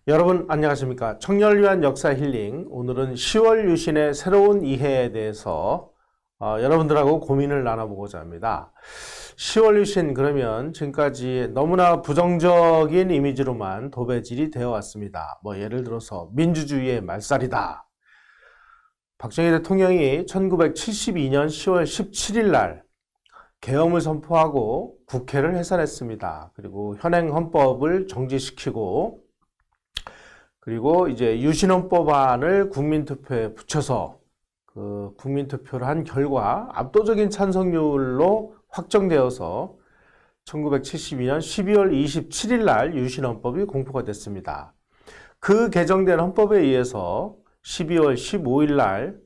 여러분 안녕하십니까? 청년을 위한 역사 힐링. 오늘은 10월 유신의 새로운 이해에 대해서 여러분들하고 고민을 나눠보고자 합니다. 10월 유신 그러면 지금까지 너무나 부정적인 이미지로만 도배질이 되어 왔습니다. 예를 들어서 민주주의의 말살이다. 박정희 대통령이 1972년 10월 17일 날 계엄을 선포하고 국회를 해산했습니다. 그리고 현행 헌법을 정지시키고 그리고 이제 유신헌법안을 국민투표에 붙여서 그 국민투표를 한 결과 압도적인 찬성률로 확정되어서 1972년 12월 27일 날 유신헌법이 공포가 됐습니다. 그 개정된 헌법에 의해서 12월 15일 날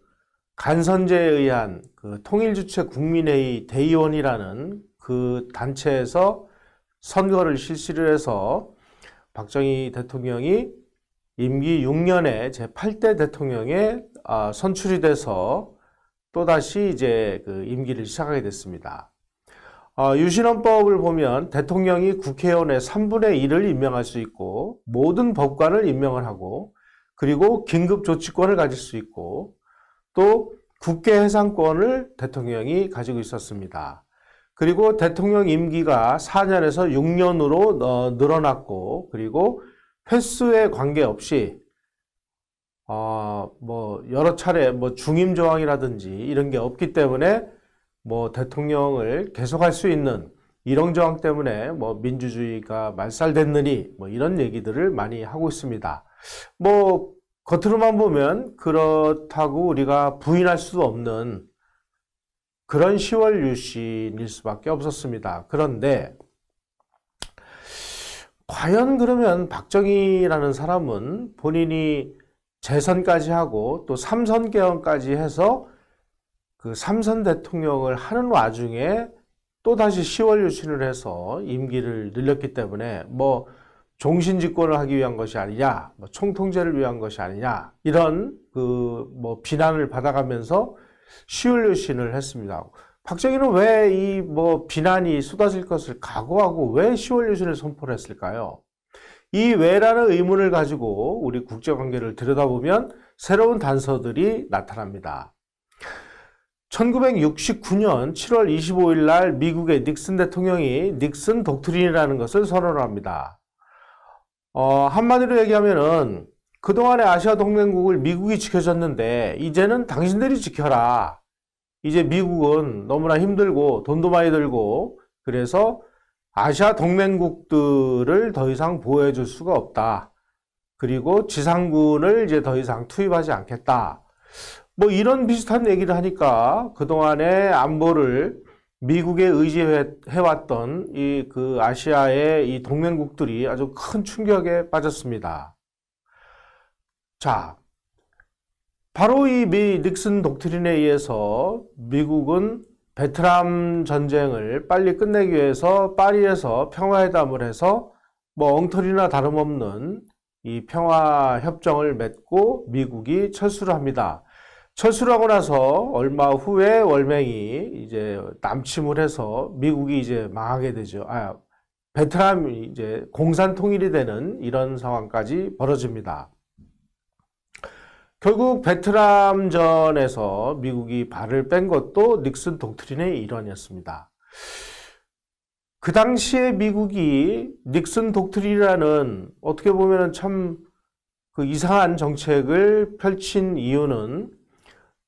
간선제에 의한 그 통일주체 국민회의 대의원이라는 그 단체에서 선거를 실시를 해서 박정희 대통령이 임기 6년에 제8대 대통령에 선출이 돼서 또다시 이제 그 임기를 시작하게 됐습니다. 유신헌법을 보면 대통령이 국회의원의 3분의 1을 임명할 수 있고 모든 법관을 임명을 하고 그리고 긴급조치권을 가질 수 있고 또 국회 해산권을 대통령이 가지고 있었습니다. 그리고 대통령 임기가 4년에서 6년으로 늘어났고 그리고 횟수에 관계없이 여러 차례 중임 조항이라든지 이런 게 없기 때문에 대통령을 계속할 수 있는 이런 조항 때문에 민주주의가 말살됐느니 이런 얘기들을 많이 하고 있습니다. 겉으로만 보면 그렇다고 우리가 부인할 수 없는 그런 10월 유신일 수밖에 없었습니다. 그런데 과연 그러면 박정희라는 사람은 본인이 재선까지 하고 또 3선 개헌까지 해서 그 3선 대통령을 하는 와중에 또다시 10월 유신을 해서 임기를 늘렸기 때문에 종신집권을 하기 위한 것이 아니냐, 총통제를 위한 것이 아니냐, 이런 비난을 받아가면서 10월 유신을 했습니다. 박정희는 왜 이 비난이 쏟아질 것을 각오하고 왜 10월 유신을 선포를 했을까요? 이 왜라는 의문을 가지고 우리 국제관계를 들여다보면 새로운 단서들이 나타납니다. 1969년 7월 25일 날 미국의 닉슨 대통령이 닉슨 독트린이라는 것을 선언합니다. 한마디로 얘기하면은 그동안의 아시아 동맹국을 미국이 지켜줬는데 이제는 당신들이 지켜라. 이제 미국은 너무나 힘들고 돈도 많이 들고 그래서 아시아 동맹국들을 더 이상 보호해 줄 수가 없다. 그리고 지상군을 이제 더 이상 투입하지 않겠다. 이런 비슷한 얘기를 하니까 그동안의 안보를 미국에 의지해왔던 그 아시아의 이 동맹국들이 아주 큰 충격에 빠졌습니다. 자, 바로 이 닉슨 독트린에 의해서 미국은 베트남 전쟁을 빨리 끝내기 위해서 파리에서 평화회담을 해서 엉터리나 다름없는 이 평화협정을 맺고 미국이 철수를 합니다. 철수를 하고 나서 얼마 후에 월맹이 이제 남침을 해서 미국이 이제 망하게 되죠. 베트남이 이제 공산 통일이 되는 이런 상황까지 벌어집니다. 결국 베트남전에서 미국이 발을 뺀 것도 닉슨 독트린의 일환이었습니다. 그 당시에 미국이 닉슨 독트린이라는 어떻게 보면 참 그 이상한 정책을 펼친 이유는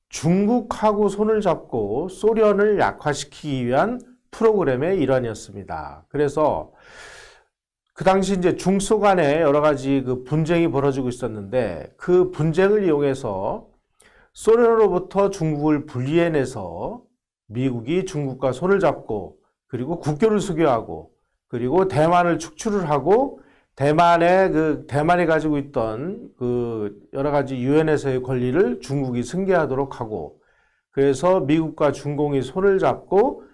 중국하고 손을 잡고 소련을 약화시키기 위한 프로그램의 일환이었습니다. 그래서 그 당시 이제 중소 간에 여러 가지 그 분쟁이 벌어지고 있었는데 그 분쟁을 이용해서 소련으로부터 중국을 분리해내서 미국이 중국과 손을 잡고 그리고 국교를 수교하고 그리고 대만을 축출을 하고 대만이 가지고 있던 그 여러 가지 유엔에서의 권리를 중국이 승계하도록 하고 그래서 미국과 중공이 손을 잡고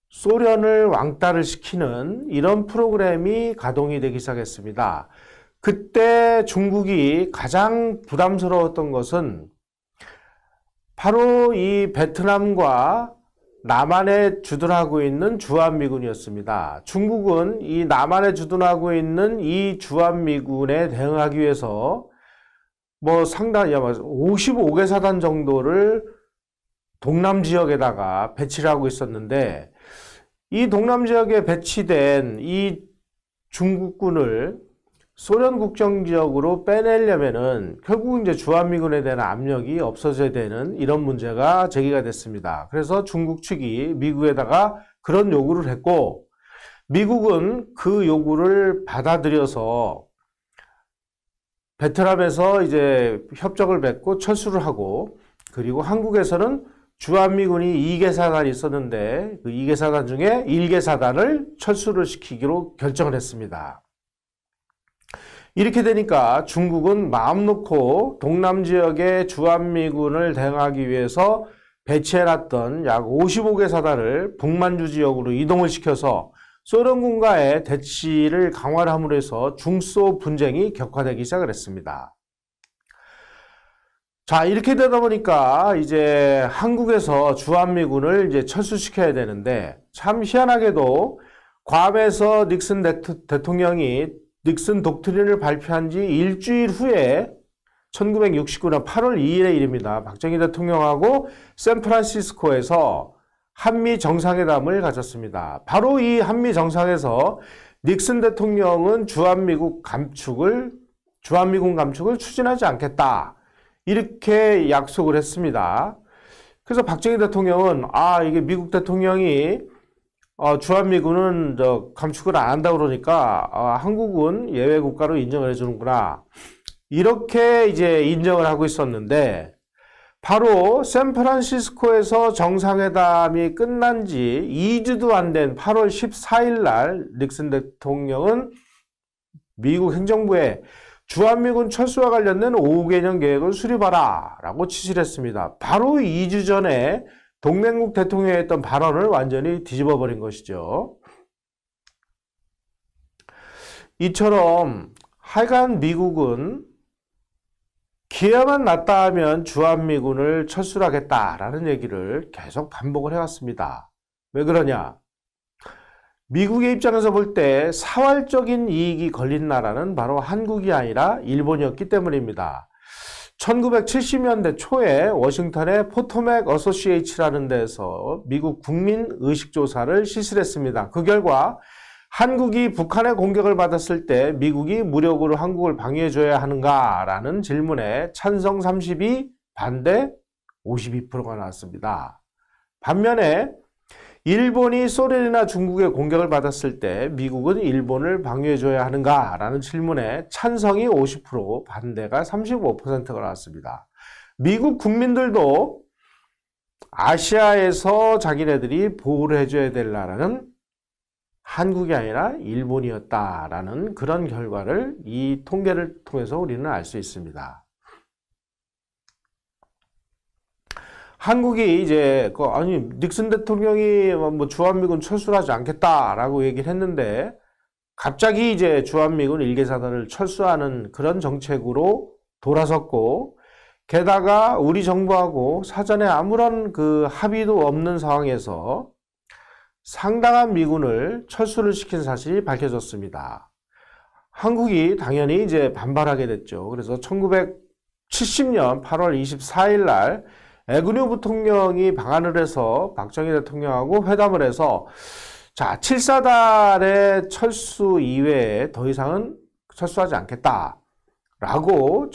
소련을 왕따를 시키는 이런 프로그램이 가동이 되기 시작했습니다. 그때 중국이 가장 부담스러웠던 것은 바로 이 베트남과 남한에 주둔하고 있는 주한미군이었습니다. 중국은 이 남한에 주둔하고 있는 이 주한미군에 대응하기 위해서 뭐 상당히 55개 사단 정도를 동남 지역에다가 배치를 하고 있었는데, 이 동남 지역에 배치된 이 중국군을 소련 국경 지역으로 빼내려면은 결국 이제 주한미군에 대한 압력이 없어져야 되는 이런 문제가 제기가 됐습니다. 그래서 중국 측이 미국에다가 그런 요구를 했고, 미국은 그 요구를 받아들여서 베트남에서 이제 협정을 맺고 철수를 하고, 그리고 한국에서는 주한미군이 2개 사단이 있었는데 그 2개 사단 중에 1개 사단을 철수를 시키기로 결정을 했습니다. 이렇게 되니까 중국은 마음 놓고 동남 지역의 주한미군을 대응하기 위해서 배치해놨던 약 55개 사단을 북만주 지역으로 이동을 시켜서 소련군과의 대치를 강화를 함으로 해서 중소 분쟁이 격화되기 시작을 했습니다. 자, 이렇게 되다 보니까 이제 한국에서 주한미군을 이제 철수시켜야 되는데, 참 희한하게도 괌에서 닉슨 대통령이 닉슨 독트린을 발표한 지 일주일 후에 1969년 8월 2일의 일입니다. 박정희 대통령하고 샌프란시스코에서 한미 정상회담을 가졌습니다. 바로 이 한미 정상에서 닉슨 대통령은 주한미군 감축을 추진하지 않겠다, 이렇게 약속을 했습니다. 그래서 박정희 대통령은 이게 미국 대통령이 주한미군은 감축을 안 한다 그러니까 한국은 예외 국가로 인정을 해주는구나, 이렇게 이제 인정을 하고 있었는데, 바로 샌프란시스코에서 정상회담이 끝난 지 2주도 안 된 8월 14일 날 닉슨 대통령은 미국 행정부에 주한미군 철수와 관련된 5개년 계획을 수립하라 라고 지시를 했습니다. 바로 2주 전에 동맹국 대통령이 했던 발언을 완전히 뒤집어 버린 것이죠. 이처럼 하여간 미국은 기회만 났다 하면 주한미군을 철수하겠다라는 얘기를 계속 반복을 해왔습니다. 왜 그러냐? 미국의 입장에서 볼 때 사활적인 이익이 걸린 나라는 바로 한국이 아니라 일본이었기 때문입니다. 1970년대 초에 워싱턴의 포토맥 어소시에이츠라는 데서 미국 국민의식조사를 실시했습니다. 그 결과 한국이 북한의 공격을 받았을 때 미국이 무력으로 한국을 방해해줘야 하는가라는 질문에 찬성 32, 반대 52%가 나왔습니다. 반면에 일본이 소련이나 중국의 공격을 받았을 때 미국은 일본을 방해해줘야 하는가라는 질문에 찬성이 50%, 반대가 35%가 나왔습니다. 미국 국민들도 아시아에서 자기네들이 보호를 해줘야 될 나라는 한국이 아니라 일본이었다라는 그런 결과를 이 통계를 통해서 우리는 알 수 있습니다. 한국이 이제 닉슨 대통령이 뭐 주한미군 철수를 하지 않겠다라고 얘기를 했는데, 갑자기 이제 주한미군 1개 사단을 철수하는 그런 정책으로 돌아섰고, 게다가 우리 정부하고 사전에 아무런 그 합의도 없는 상황에서 상당한 미군을 철수를 시킨 사실이 밝혀졌습니다. 한국이 당연히 이제 반발하게 됐죠. 그래서 1970년 8월 24일 날 에그뉴 부통령이 방한을 해서 박정희 대통령하고 회담을 해서, 자, 7사단의 철수 이외에 더 이상은 철수하지 않겠다라고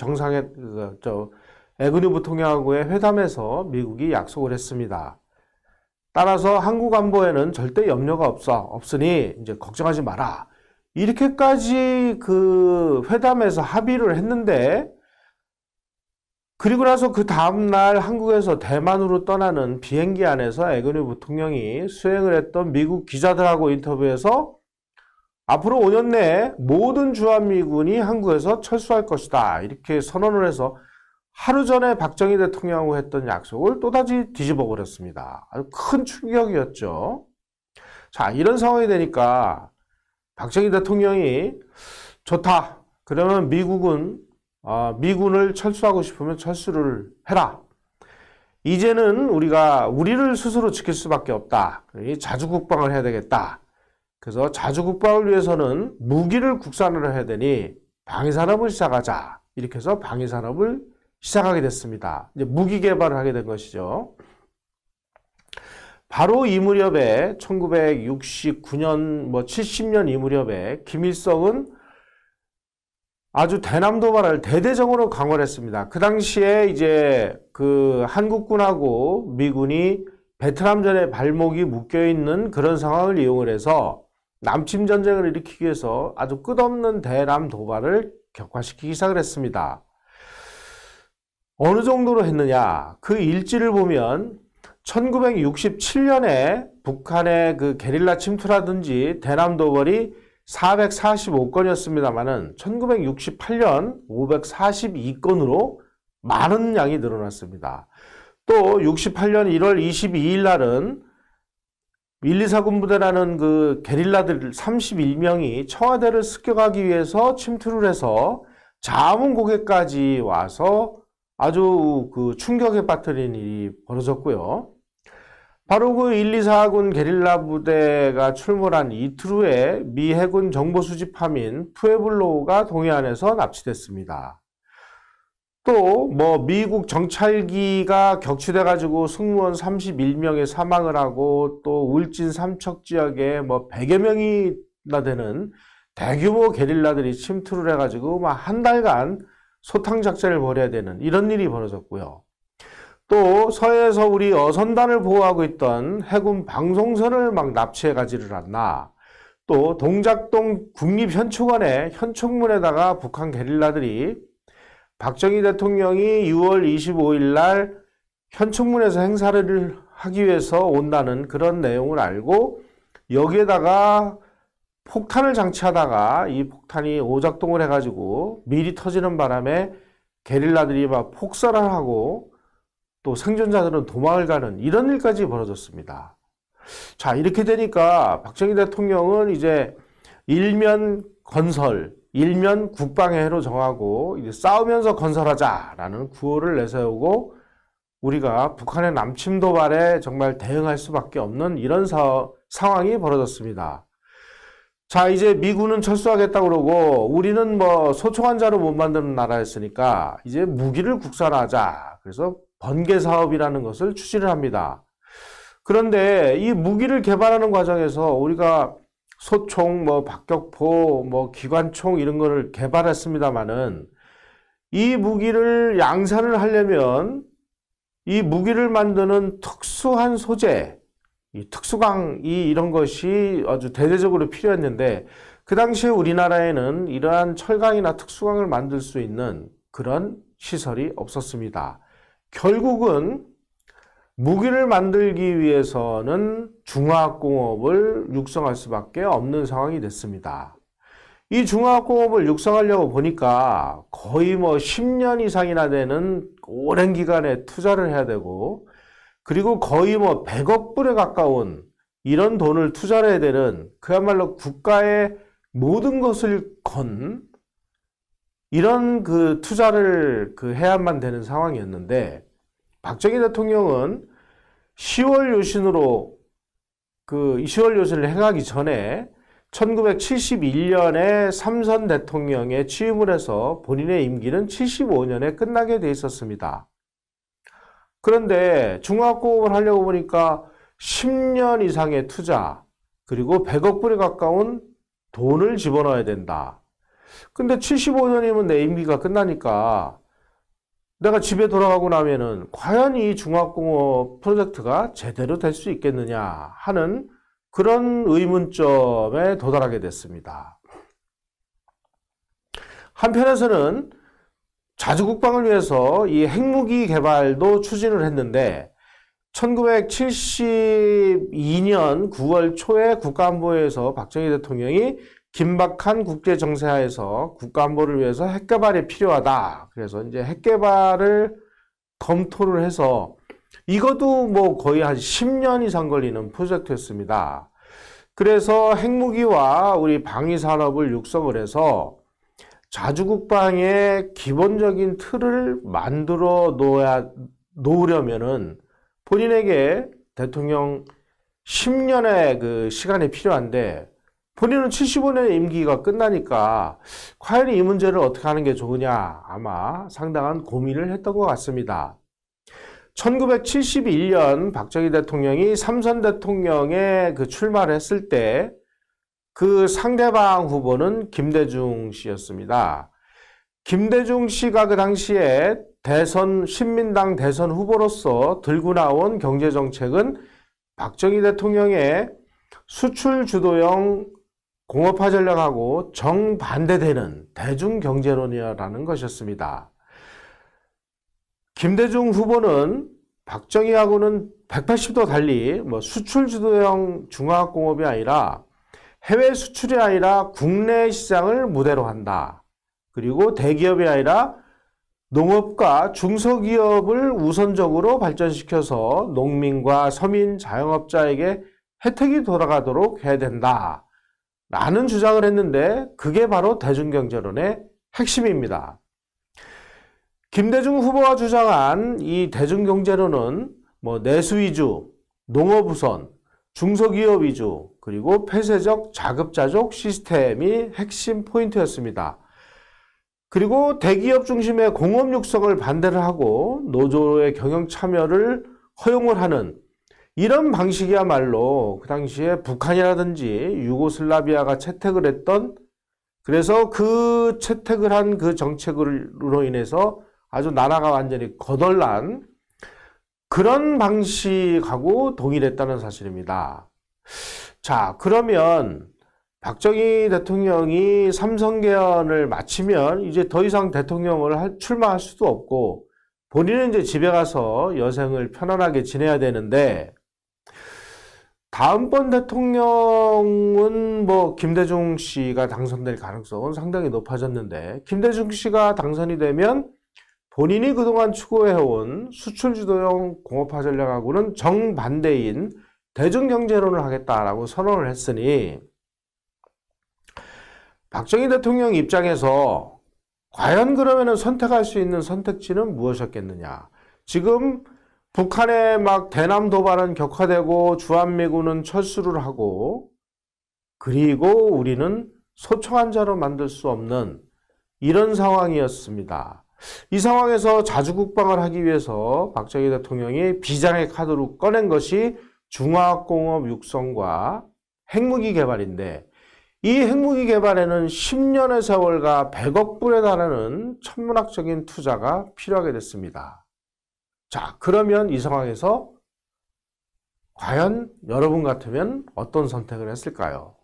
에그뉴 부통령하고의 회담에서 미국이 약속을 했습니다. 따라서 한국 안보에는 절대 염려가 없으니 이제 걱정하지 마라, 이렇게까지 그 회담에서 합의를 했는데, 그리고 나서 그 다음날 한국에서 대만으로 떠나는 비행기 안에서 에그뉴 부통령이 수행을 했던 미국 기자들하고 인터뷰에서 앞으로 5년 내에 모든 주한미군이 한국에서 철수할 것이다, 이렇게 선언을 해서 하루 전에 박정희 대통령하고 했던 약속을 또다시 뒤집어 버렸습니다. 아주 큰 충격이었죠. 자, 이런 상황이 되니까 박정희 대통령이 좋다, 그러면 미군을 철수하고 싶으면 철수를 해라, 이제는 우리가 우리를 스스로 지킬 수밖에 없다. 자주국방을 해야 되겠다. 그래서 자주국방을 위해서는 무기를 국산화를 해야 되니 방위산업을 시작하자. 이렇게 해서 방위산업을 시작하게 됐습니다. 이제 무기 개발을 하게 된 것이죠. 바로 이 무렵에 1969년, 70년 이 무렵에 김일성은 아주 대남도발을 대대적으로 강화를 했습니다. 그 당시에 이제 그 한국군하고 미군이 베트남전에 발목이 묶여 있는 그런 상황을 이용을 해서 남침 전쟁을 일으키기 위해서 아주 끝없는 대남 도발을 격화시키기 시작을 했습니다. 어느 정도로 했느냐? 그 일지를 보면 1967년에 북한의 그 게릴라 침투라든지 대남 도발이 445건이었습니다만은 1968년 542건으로 많은 양이 늘어났습니다. 또 68년 1월 22일 날은 124군부대라는 그 게릴라들 31명이 청와대를 습격하기 위해서 침투를 해서 자문 고개까지 와서 아주 그 충격에 빠뜨린 일이 벌어졌고요. 바로 그 124군 게릴라 부대가 출몰한 이틀 후에 미 해군 정보 수집함인 푸에블로가 동해안에서 납치됐습니다. 또 미국 정찰기가 격추돼 가지고 승무원 31명이 사망을 하고 또 울진 삼척 지역에 100여 명이나 되는 대규모 게릴라들이 침투를 해 가지고 한 달간 소탕 작전을 벌여야 되는 이런 일이 벌어졌고요. 또 서해에서 우리 어선단을 보호하고 있던 해군 방송선을 납치해 가지를 않나. 또 동작동 국립현충원의 현충문에다가 북한 게릴라들이 박정희 대통령이 6월 25일 날 현충문에서 행사를 하기 위해서 온다는 그런 내용을 알고 여기에다가 폭탄을 장치하다가 이 폭탄이 오작동을 해가지고 미리 터지는 바람에 게릴라들이 폭살을 하고 또 생존자들은 도망을 가는 이런 일까지 벌어졌습니다. 자, 이렇게 되니까 박정희 대통령은 이제 일면 건설, 일면 국방의 해로 정하고 이제 싸우면서 건설하자라는 구호를 내세우고 우리가 북한의 남침 도발에 정말 대응할 수밖에 없는 이런 상황이 벌어졌습니다. 자, 이제 미군은 철수하겠다고 그러고 우리는 소총환자로 못 만드는 나라였으니까 이제 무기를 국산화하자. 그래서 번개 사업이라는 것을 추진을 합니다. 그런데 이 무기를 개발하는 과정에서 우리가 소총, 박격포, 기관총 이런 거를 개발했습니다만은 이 무기를 양산을 하려면 이 무기를 만드는 특수한 소재, 이 특수광이 이런 것이 아주 대대적으로 필요했는데 그 당시에 우리나라에는 이러한 철강이나 특수광을 만들 수 있는 그런 시설이 없었습니다. 결국은 무기를 만들기 위해서는 중화학공업을 육성할 수밖에 없는 상황이 됐습니다. 이 중화학공업을 육성하려고 보니까 거의 10년 이상이나 되는 오랜 기간에 투자를 해야 되고 그리고 거의 100억 불에 가까운 이런 돈을 투자를 해야 되는 그야말로 국가의 모든 것을 건 이런 그 투자를 해야만 되는 상황이었는데 박정희 대통령은 10월 요신으로 10월 요신을 행하기 전에 1971년에 삼선 대통령에 취임을 해서 본인의 임기는 75년에 끝나게 돼 있었습니다. 그런데 중화학공업을 하려고 보니까 10년 이상의 투자 그리고 100억 불에 가까운 돈을 집어넣어야 된다. 근데 75년이면 내 임기가 끝나니까 내가 집에 돌아가고 나면은 과연 이 중화학공업 프로젝트가 제대로 될 수 있겠느냐 하는 그런 의문점에 도달하게 됐습니다. 한편에서는 자주국방을 위해서 이 핵무기 개발도 추진을 했는데 1972년 9월 초에 국가안보회에서 박정희 대통령이 긴박한 국제정세하에서 국가안보를 위해서 핵개발이 필요하다. 그래서 이제 핵개발을 검토를 해서 이것도 거의 한 10년 이상 걸리는 프로젝트였습니다. 그래서 핵무기와 우리 방위산업을 육성을 해서 자주국방의 기본적인 틀을 만들어 놓으려면은 본인에게 대통령 10년의 그 시간이 필요한데 본인은 75년의 임기가 끝나니까 과연 이 문제를 어떻게 하는 게 좋으냐 아마 상당한 고민을 했던 것 같습니다. 1971년 박정희 대통령이 삼선 대통령에 그 출마를 했을 때 그 상대방 후보는 김대중 씨였습니다. 김대중 씨가 그 당시에 신민당 대선 후보로서 들고 나온 경제정책은 박정희 대통령의 수출 주도형 공업화 전략하고 정반대되는 대중경제론이라는 것이었습니다. 김대중 후보는 박정희하고는 180도 달리 수출 주도형 중화공업이 아니라 해외 수출이 아니라 국내 시장을 무대로 한다. 그리고 대기업이 아니라 농업과 중소기업을 우선적으로 발전시켜서 농민과 서민 자영업자에게 혜택이 돌아가도록 해야 된다. 라는 주장을 했는데 그게 바로 대중경제론의 핵심입니다. 김대중 후보가 주장한 이 대중경제론은 내수 위주, 농업 우선, 중소기업 위주, 그리고 폐쇄적 자급자족 시스템이 핵심 포인트였습니다. 그리고 대기업 중심의 공업 육성을 반대를 하고 노조의 경영 참여를 허용을 하는 이런 방식이야말로 그 당시에 북한이라든지 유고슬라비아가 채택을 했던, 그래서 그 채택을 한 그 정책으로 인해서 아주 나라가 완전히 거덜난 그런 방식하고 동일했다는 사실입니다. 자, 그러면 박정희 대통령이 삼선개헌을 마치면 이제 더 이상 대통령을 출마할 수도 없고 본인은 이제 집에 가서 여생을 편안하게 지내야 되는데, 다음번 대통령은 김대중 씨가 당선될 가능성은 상당히 높아졌는데, 김대중 씨가 당선이 되면 본인이 그동안 추구해온 수출주도형 공업화 전략하고는 정반대인 대중경제론을 하겠다라고 선언을 했으니 박정희 대통령 입장에서 과연 그러면 선택할 수 있는 선택지는 무엇이었겠느냐. 지금 북한의 대남 도발은 격화되고 주한미군은 철수를 하고, 그리고 우리는 소총한자로 만들 수 없는 이런 상황이었습니다. 이 상황에서 자주국방을 하기 위해서 박정희 대통령이 비장의 카드로 꺼낸 것이 중화공업 육성과 핵무기 개발인데, 이 핵무기 개발에는 10년의 세월과 100억 불에 달하는 천문학적인 투자가 필요하게 됐습니다. 자, 그러면 이 상황에서 과연 여러분 같으면 어떤 선택을 했을까요?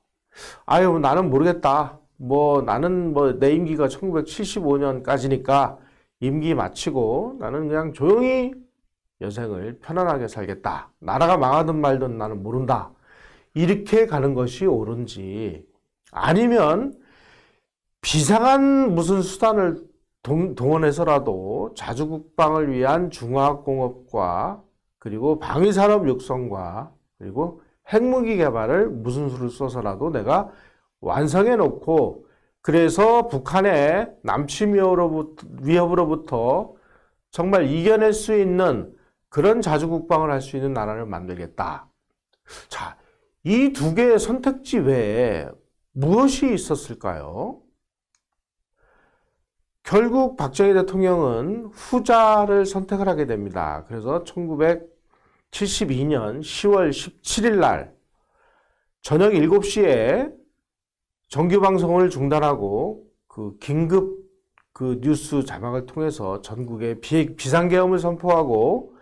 아유, 나는 모르겠다. 나는 내 임기가 1975년까지니까 임기 마치고 나는 그냥 조용히 여생을 편안하게 살겠다. 나라가 망하든 말든 나는 모른다. 이렇게 가는 것이 옳은지, 아니면 비상한 무슨 수단을 동원해서라도 자주국방을 위한 중화공업과 그리고 방위산업 육성과 그리고 핵무기 개발을 무슨 수를 써서라도 내가 완성해 놓고, 그래서 북한의 남침 위협으로부터 정말 이겨낼 수 있는 그런 자주국방을 할 수 있는 나라를 만들겠다. 자, 이 두 개의 선택지 외에 무엇이 있었을까요? 결국 박정희 대통령은 후자를 선택을 하게 됩니다. 그래서 1972년 10월 17일 날 저녁 7시에 정규방송을 중단하고 그 긴급 그 뉴스 자막을 통해서 전국에 비상계엄을 선포하고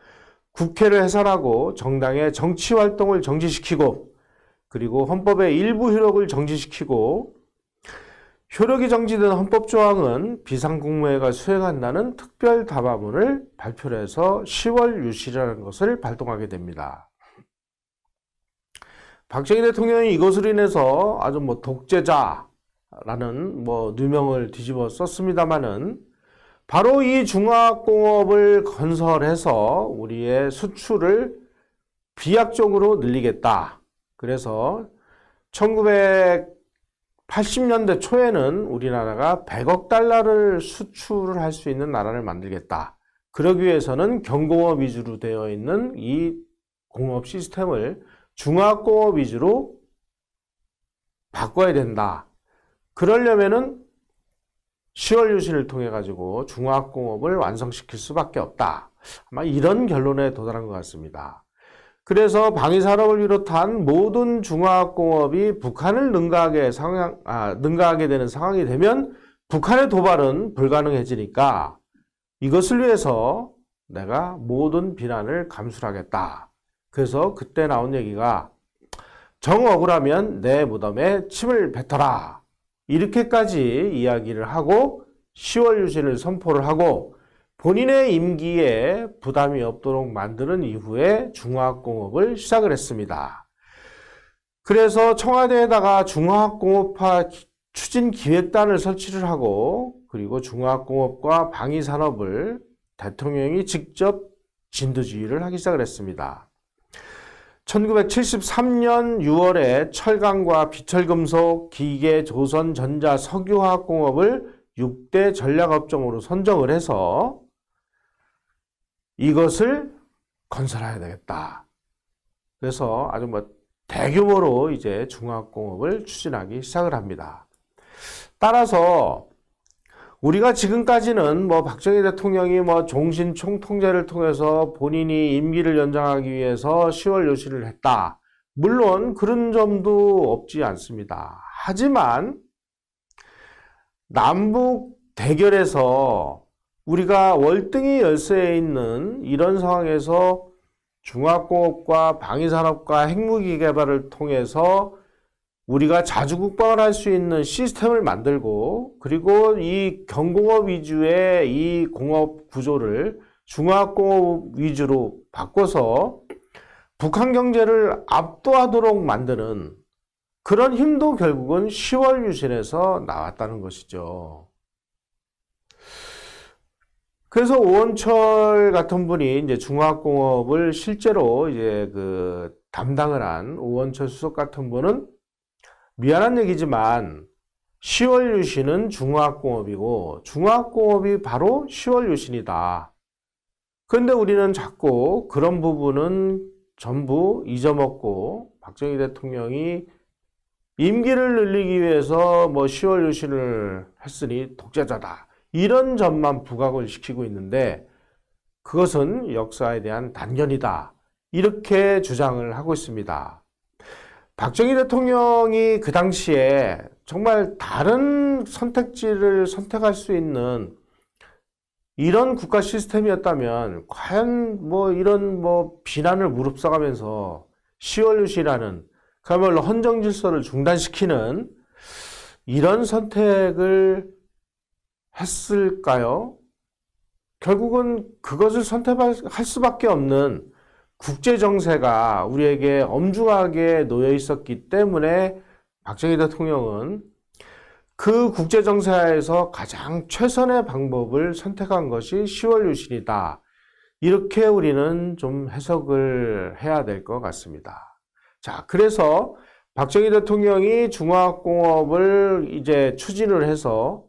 국회를 해산하고 정당의 정치활동을 정지시키고, 그리고 헌법의 일부 효력을 정지시키고, 효력이 정지된 헌법조항은 비상국무회가 수행한다는 특별담화문을 발표를 해서 10월 유실이라는 것을 발동하게 됩니다. 박정희 대통령이 이것으로 인해서 아주 독재자라는 누명을 뒤집어 썼습니다마는, 바로 이 중화공업을 건설해서 우리의 수출을 비약적으로 늘리겠다. 그래서 1980년대 초에는 우리나라가 100억 달러를 수출을 할 수 있는 나라를 만들겠다. 그러기 위해서는 경공업 위주로 되어 있는 이 공업 시스템을 중화공업 위주로 바꿔야 된다. 그러려면은 10월 유신을 통해 가지고 중화공업을 완성시킬 수밖에 없다. 아마 이런 결론에 도달한 것 같습니다. 그래서 방위산업을 비롯한 모든 중화학공업이 북한을 능가하게 되는 상황이 되면 북한의 도발은 불가능해지니까 이것을 위해서 내가 모든 비난을 감수하겠다. 그래서 그때 나온 얘기가 정 억울하면 내 무덤에 침을 뱉어라. 이렇게까지 이야기를 하고 10월 유신을 선포를 하고 본인의 임기에 부담이 없도록 만드는 이후에 중화학공업을 시작을 했습니다. 그래서 청와대에다가 중화학공업화 추진기획단을 설치를 하고 그리고 중화학공업과 방위산업을 대통령이 직접 진두지휘를 하기 시작을 했습니다. 1973년 6월에 철강과 비철금속, 기계, 조선, 전자, 석유화학공업을 6대 전략업종으로 선정을 해서 이것을 건설해야 되겠다. 그래서 아주 대규모로 이제 중화학공업을 추진하기 시작을 합니다. 따라서 우리가 지금까지는 박정희 대통령이 종신 총통제를 통해서 본인이 임기를 연장하기 위해서 10월 유신을 했다. 물론 그런 점도 없지 않습니다. 하지만 남북 대결에서 우리가 월등히 열세에 있는 이런 상황에서 중화공업과 방위산업과 핵무기 개발을 통해서 우리가 자주국방을 할 수 있는 시스템을 만들고 그리고 이 경공업 위주의 이 공업 구조를 중화공업 위주로 바꿔서 북한 경제를 압도하도록 만드는 그런 힘도 결국은 10월 유신에서 나왔다는 것이죠. 그래서 오원철 같은 분이 이제 중화공업을 실제로 이제 담당을 한 오원철 수석 같은 분은 미안한 얘기지만 10월 유신은 중화학공업이고 중화학공업이 바로 10월 유신이다. 그런데 우리는 자꾸 그런 부분은 전부 잊어먹고 박정희 대통령이 임기를 늘리기 위해서 10월 유신을 했으니 독재자다. 이런 점만 부각을 시키고 있는데 그것은 역사에 대한 단견이다. 이렇게 주장을 하고 있습니다. 박정희 대통령이 그 당시에 정말 다른 선택지를 선택할 수 있는 이런 국가 시스템이었다면 과연 이런 비난을 무릅써가면서 10월 유신이라는 그야말로 헌정 질서를 중단시키는 이런 선택을 했을까요? 결국은 그것을 선택할 수밖에 없는 국제 정세가 우리에게 엄중하게 놓여 있었기 때문에 박정희 대통령은 그 국제 정세하에서 가장 최선의 방법을 선택한 것이 10월 유신이다. 이렇게 우리는 좀 해석을 해야 될 것 같습니다. 자, 그래서 박정희 대통령이 중화학공업을 이제 추진을 해서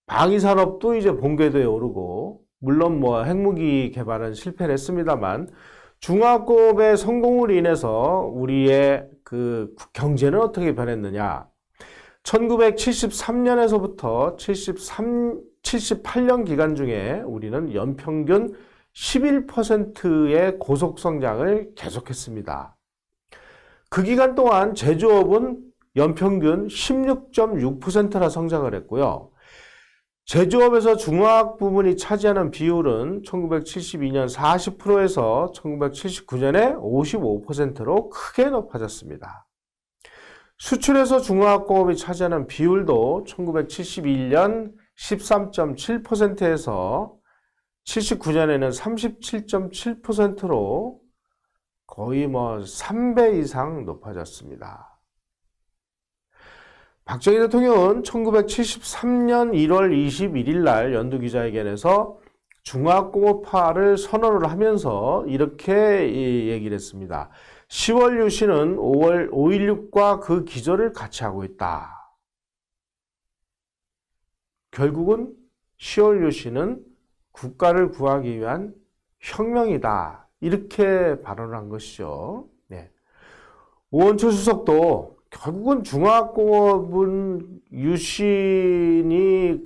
방위산업도 이제 본궤도에 오르고 물론 핵무기 개발은 실패를 했습니다만 중화학공업의 성공으로 인해서 우리의 그 경제는 어떻게 변했느냐. 1973년에서부터 78년 기간 중에 우리는 연평균 11%의 고속성장을 계속했습니다. 그 기간 동안 제조업은 연평균 16.6%나 성장을 했고요. 제조업에서 중화학 부분이 차지하는 비율은 1972년 40%에서 1979년에 55%로 크게 높아졌습니다. 수출에서 중화학공업이 차지하는 비율도 1971년 13.7%에서 79년에는 37.7%로 거의 3배 이상 높아졌습니다. 박정희 대통령은 1973년 1월 21일 날 연두기자회견에서 중화공업화를 선언을 하면서 이렇게 얘기를 했습니다. 10월 유신은 5.16과 그 기조를 같이 하고 있다. 결국은 10월 유신은 국가를 구하기 위한 혁명이다. 이렇게 발언한 것이죠. 네. 오원철 수석도 결국은 중화학공업은 유신이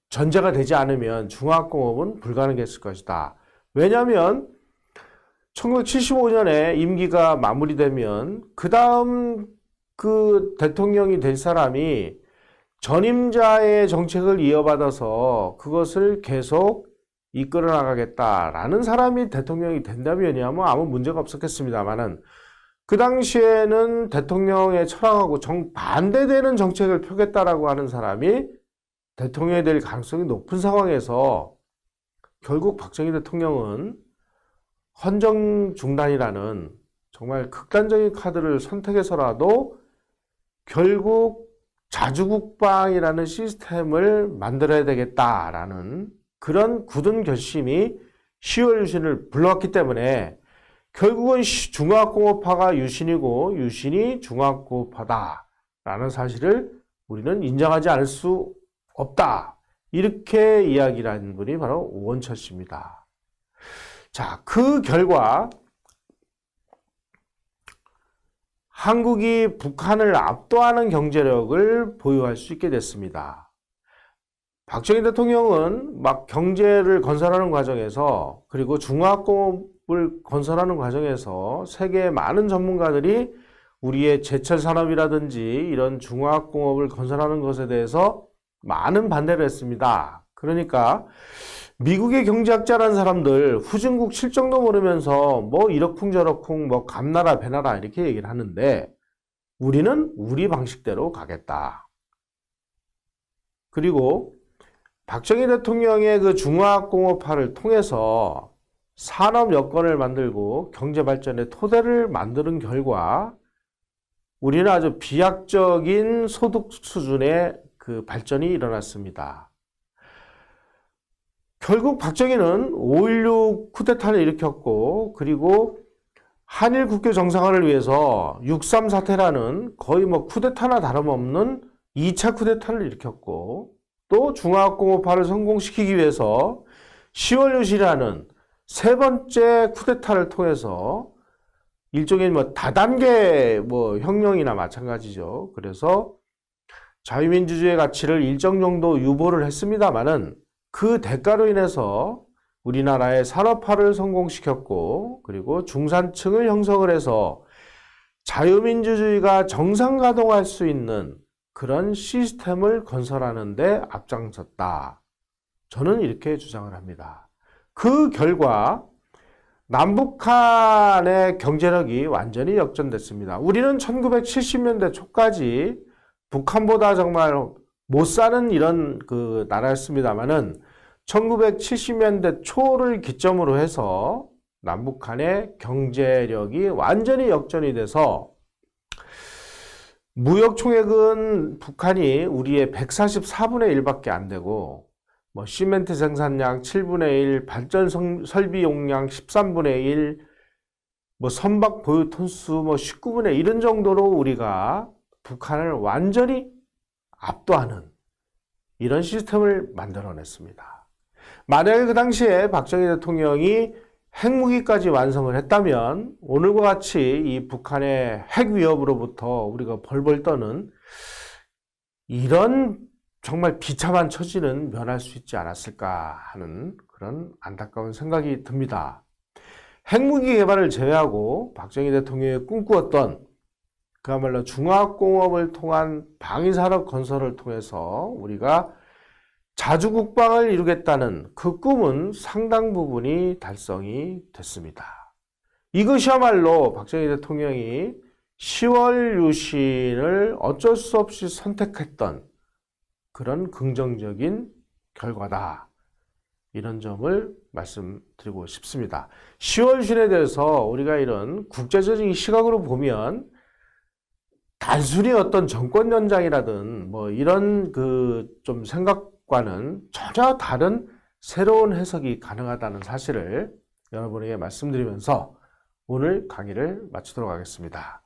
전제가 되지 않으면 중화학공업은 불가능했을 것이다. 왜냐하면 1975년에 임기가 마무리되면 그 다음 그 대통령이 될 사람이 전임자의 정책을 이어받아서 그것을 계속 이끌어 나가겠다라는 사람이 대통령이 된다면이야 뭐 아무 문제가 없었겠습니다만은 그 당시에는 대통령의 철학하고 정반대되는 정책을 펴겠다라고 하는 사람이 대통령이 될 가능성이 높은 상황에서 결국 박정희 대통령은 헌정 중단이라는 정말 극단적인 카드를 선택해서라도 결국 자주국방이라는 시스템을 만들어야 되겠다라는 그런 굳은 결심이 10월 유신을 불러왔기 때문에 결국은 중화공업화가 유신이고 유신이 중화공업화다라는 사실을 우리는 인정하지 않을 수 없다. 이렇게 이야기를 한 분이 바로 오원철 씨입니다. 자, 그 결과 한국이 북한을 압도하는 경제력을 보유할 수 있게 됐습니다. 박정희 대통령은 막 경제를 건설하는 과정에서 그리고 중화공업을 건설하는 과정에서 세계의 많은 전문가들이 우리의 제철 산업이라든지 이런 중화공업을 건설하는 것에 대해서 많은 반대를 했습니다. 그러니까 미국의 경제학자라는 사람들 후진국 실정도 모르면서 뭐 이러쿵저러쿵 뭐 감나라 배나라 이렇게 얘기를 하는데 우리는 우리 방식대로 가겠다. 그리고 박정희 대통령의 그 중화공업화를 통해서 산업 여건을 만들고 경제 발전의 토대를 만드는 결과 우리는 아주 비약적인 소득 수준의 그 발전이 일어났습니다. 결국 박정희는 5.16 쿠데타를 일으켰고 그리고 한일 국교 정상화를 위해서 6.3 사태라는 거의 뭐 쿠데타나 다름없는 2차 쿠데타를 일으켰고 또 중화공업화를 성공시키기 위해서 10월 유신이라는 세 번째 쿠데타를 통해서 일종의 뭐 다단계 뭐 혁명이나 마찬가지죠. 그래서 자유민주주의 가치를 일정 정도 유보를 했습니다만은 그 대가로 인해서 우리나라의 산업화를 성공시켰고 그리고 중산층을 형성을 해서 자유민주주의가 정상 가동할 수 있는 그런 시스템을 건설하는 데 앞장섰다. 저는 이렇게 주장을 합니다. 그 결과 남북한의 경제력이 완전히 역전됐습니다. 우리는 1970년대 초까지 북한보다 정말 못 사는 이런 그 나라였습니다만은 1970년대 초를 기점으로 해서 남북한의 경제력이 완전히 역전이 돼서 무역 총액은 북한이 우리의 144분의 1밖에 안 되고 뭐 시멘트 생산량 7분의 1, 발전 설비 용량 13분의 1, 뭐 선박 보유 톤수 뭐 19분의 1은 정도로 우리가 북한을 완전히 압도하는 이런 시스템을 만들어냈습니다. 만약에 그 당시에 박정희 대통령이 핵무기까지 완성을 했다면 오늘과 같이 이 북한의 핵 위협으로부터 우리가 벌벌 떠는 이런 정말 비참한 처지는 면할 수 있지 않았을까 하는 그런 안타까운 생각이 듭니다. 핵무기 개발을 제외하고 박정희 대통령이 꿈꾸었던 그야말로 중화공업을 통한 방위산업 건설을 통해서 우리가 자주국방을 이루겠다는 그 꿈은 상당 부분이 달성이 됐습니다. 이것이야말로 박정희 대통령이 10월 유신을 어쩔 수 없이 선택했던 그런 긍정적인 결과다. 이런 점을 말씀드리고 싶습니다. 10월 유신에 대해서 우리가 이런 국제적인 시각으로 보면 단순히 어떤 정권 연장이라든 뭐 이런 그 좀 생각과는 전혀 다른 새로운 해석이 가능하다는 사실을 여러분에게 말씀드리면서 오늘 강의를 마치도록 하겠습니다.